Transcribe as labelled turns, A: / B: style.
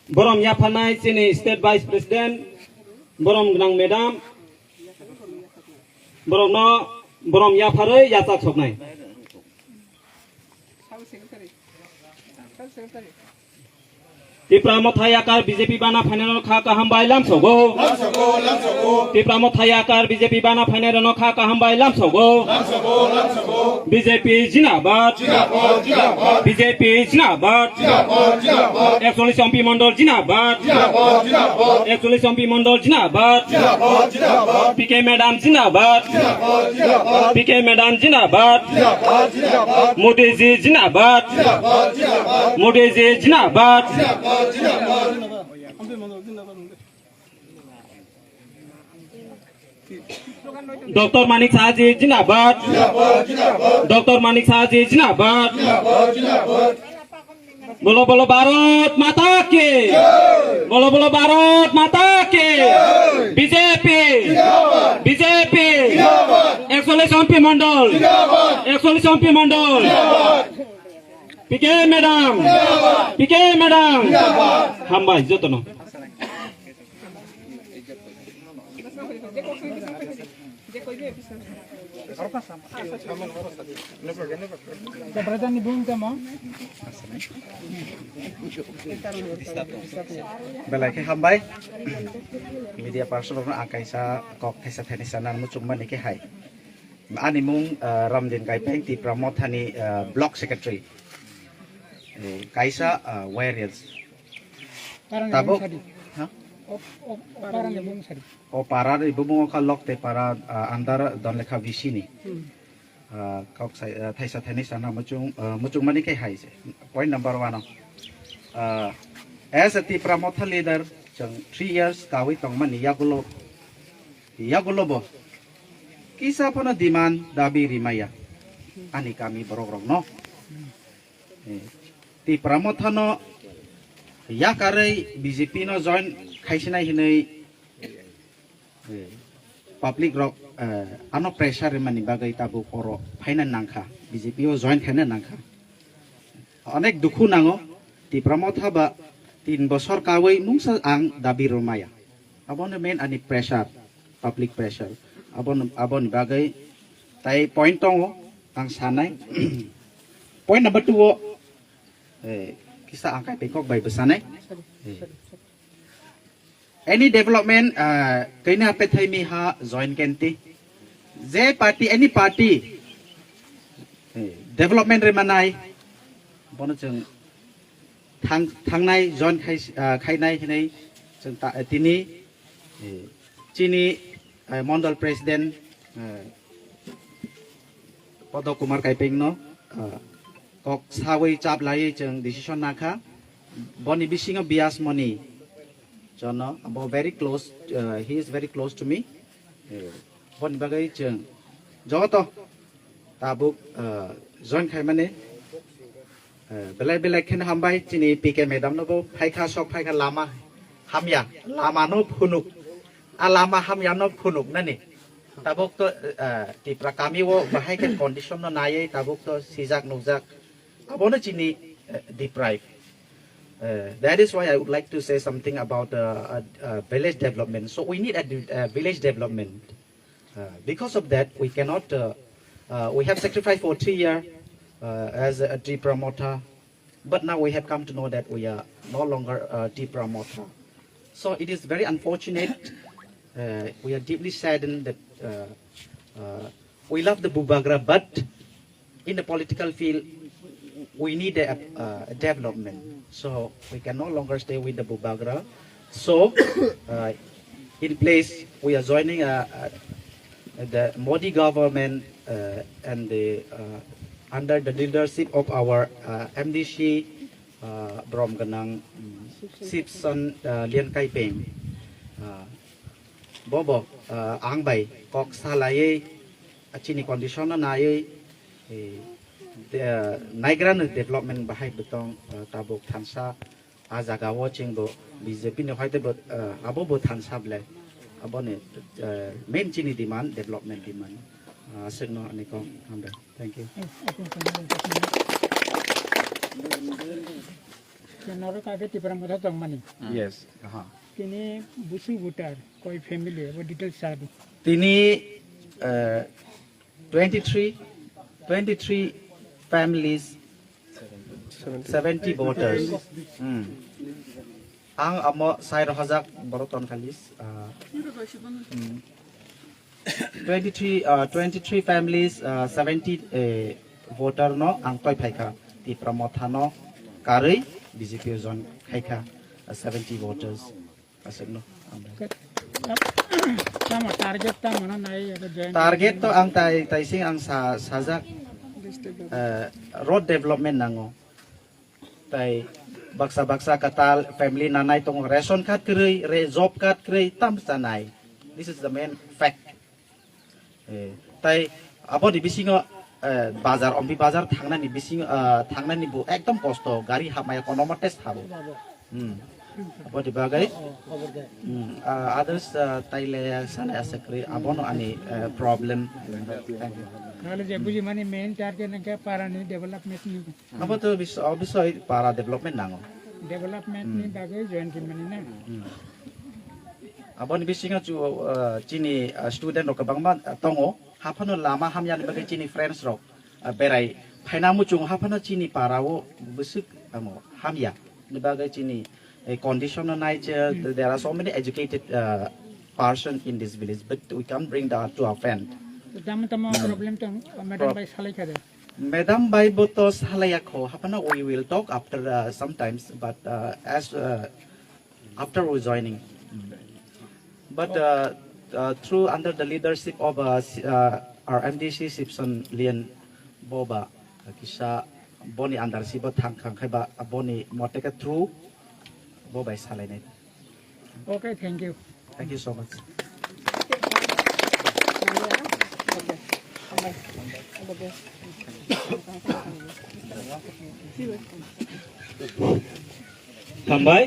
A: Borom Yapanai sini State Vice President Borom Gnang Medam Borom Yapare Yatak Soknai TipraMotha Yakarwi BJP Bana Final Khaka Hambai Lam Sogo TipraMotha Yakarwi BJP Bana Final Khaka Hambai Lam Sogo BJP Jinabad BJP Jinabad Actually Sampi Mondol Jinabad Actually Sampi Mondol Jinabad PK Madam Jinabad PK Madam Jinabad Modi Ji Jinabad Modi Ji Jinabad Dr. Manik Saji Jinabad Dr. Manik Saji Jinabad Bolo Bolo Bharat Mata Ki Bolo Bolo Bharat Mata Ki BJP Actually Sampi Mondol PK Madam Hambai Jotono
B: Belai ke hambai media person orang akaisa kok kaisa thanisanan mucuma ni ke hai ani mung ramdin kai peng TipraMotha ni block secretary kaisa warriors tabok para di bumung kalok te para andar don lekha visini kok thaisa thanisana mucung mani ke hai se point number 1 as a TipraMotha leader 3 years kawi tongmani yagulo bo kisa pona demand dabi rimaya ani kami borok no TipraMotha no Yakarwi BJP no join khaisina hinai public rock ano pressure mani bagai tabu koro phainan nangkha BJP o join khana nangkha onek dukhu nango TipraMotha ba 3 bosor kawi mungsa ang dabi romaya abon main ani pressure public pressure abon bagai tai point tong ang sanai point number 2 kisah angkai pekok baik besar any development kena apa thai mi ha join kenti je party any party development remanai bono jeng thang nai join khai nai hinai jeng ta tini chini mondal president Podo Kumar Kaipeng no kok sawi chap lai jeng decision nakha boni bisinga bias money jono abo very close he is very close to me boni bagai jeng joto tabuk join khai mane belai khen hambai chini PK madam no bo phaikha sok phaikha lama hamya lama no phunuk alama hamya no phunuk nani tabuk to Tipra kami wo bahai kan condition no naye tabuk to sijak nujak abona chini deprive that is why I would like to say something about village development. So we need a village development because of that we cannot we have sacrificed for 3 years as a TipraMotha, but now we have come to know that we are no longer TipraMotha. So it is very unfortunate. We are deeply saddened that we love the Bubagra, but in the political field we need a development. So we can no longer stay with the Bubagra. So in place we are joining the Modi government and the under the leadership of our MDC Brom Ganang Sipson Lian Kai Peng Bobo Ang Bay Kok Salaye Chini condition na ye Nigran development bahai betong tabuk tansa azaga watching bo BJP ne hoite bo abo bo tansa ble abo ne main chini demand development demand signo ani ko hambe thank you
C: Noro kage TipraMotha tongmani.
B: Yes.
C: Kini busu butar koi family abo detail sadi.
B: Tini 23 families, 70 voters. Ang amo sayro hazak boroton kalis. 23 families, 70 voter no ang toy paika TipraMotha no Yakarwi BJPo zone paika 70 voters. Asik no.
C: Tama target ta mana nai abo join.
B: Target to ang taising ang sajak road development nango. Tai baksa katal family nanay tong ration card krei, job card krei tam sanay. This is the main fact. Tai abo di bisingo bazar ombi bazar thangna ni bisingo thangna ni bu ekdom kosto gari hamaya kono test habo. Abo di bagai others taile sana asekri abono ani problem.
C: Kalau je buji mani main target nang ke para ni development ni.
B: Abo to obviously para development nango.
C: Development ni bagai join ki mani na.
B: Abon bisinga chu chini student rok bangma tongo hapano lama hamyan bagai chini friends rok berai phaina mu chung hapano chini parao busuk amo hamya ni bagai chini condition nai there are so many educated person in this village but we can't bring that to our friend.
C: Tama problem tong madam bai salai kada.
B: Madam bai botos halayako hapano we will talk after sometimes but as after we joining. But through under the leadership of our MDC Sipson Lian Boba Kisha Boni under Sibo Tangkang Kaiba Boni Moteka through Boba is Halanet.
C: Okay, thank you.
B: Thank you so much.
A: Tambay.